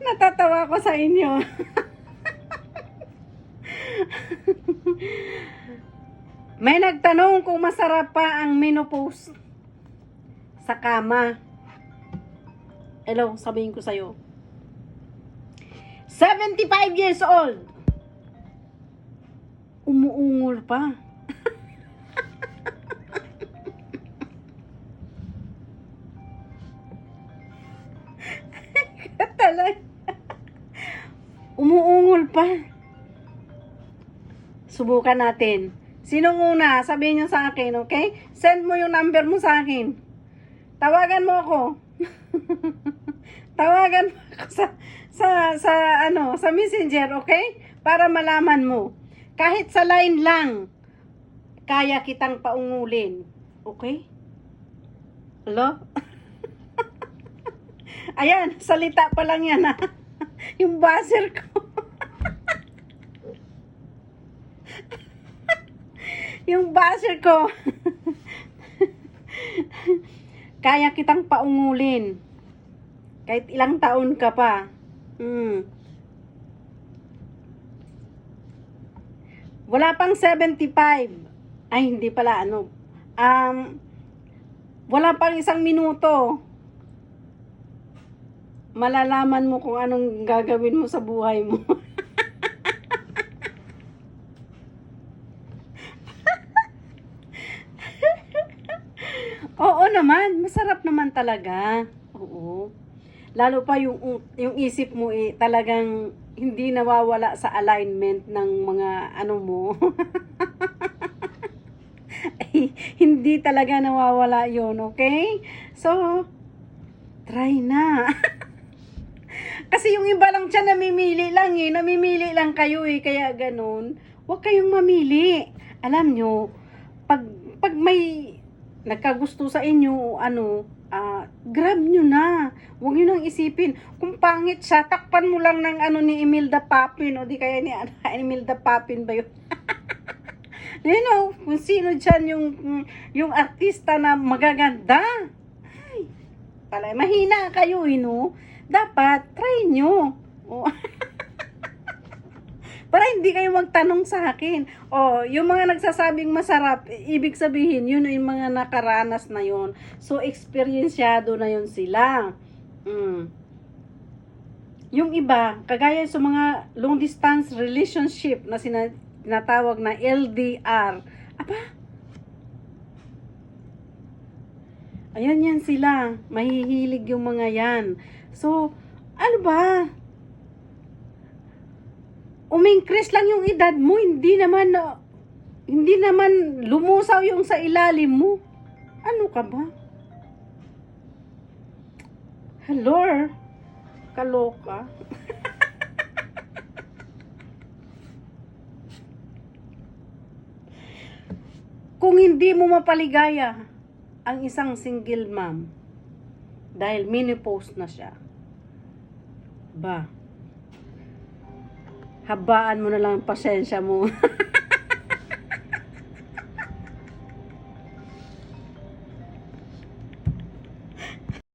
Natatawa ko sa inyo. May nagtanong kung masarap pa ang menopause sa kama. Hello, sabihin ko sa'yo. 75 years old. Umuungol pa. Talaga. Umuungol pa. Subukan natin. Sinong una? Sabihin nyo sa akin, okay? Send mo yung number mo sa akin. Tawagan mo ako. Tawagan mo ako sa Messenger, okay? Para malaman mo. Kahit sa line lang, kaya kitang paungulin. Okay? Hello? Ayan, salita pa lang yan, ha? Yung buzzer ko. Yung buzzer ko. Kaya kitang paungulin. Kahit ilang taon ka pa. Wala pang 75. Ay, hindi pala, wala pang 1 minuto. Malalaman mo kung anong gagawin mo sa buhay mo. Oo naman, masarap naman talaga. Oo. Lalo pa yung isip mo talagang hindi nawawala sa alignment ng mga ano mo. Ay, hindi talaga nawawala yon, okay? So, try na. Kasi yung iba lang siya namimili lang namimili lang kayo kaya ganun. Huwag kayong mamili. Alam nyo, pag may nagkagusto sa inyo, grab nyo na. Huwag nyo nang isipin. Kung pangit siya, takpan mo lang ng ni Imelda Papin, o di kaya ni Imelda Papin ba yun? You know, kung sino dyan yung artista na magaganda. Ay, pala, mahina kayo, no? Dapat, try nyo. Oh. Para hindi kayo magtanong sa akin. Yung mga nagsasabing masarap, ibig sabihin, yun yung mga nakaranas na yun. So, experiensyado na yun sila. Yung iba, kagaya sa mga long distance relationship na sinatawag na LDR. Aba, ayan yan sila. Mahihilig yung mga yan. So, ano ba? Umingkris lang yung edad mo, hindi naman lumusaw yung sa ilalim mo. Ano ka ba? Hello? Kaloka. Kung hindi mo mapaligaya ang isang single mom dahil menopause na siya, habaan mo na lang ang pasensya mo.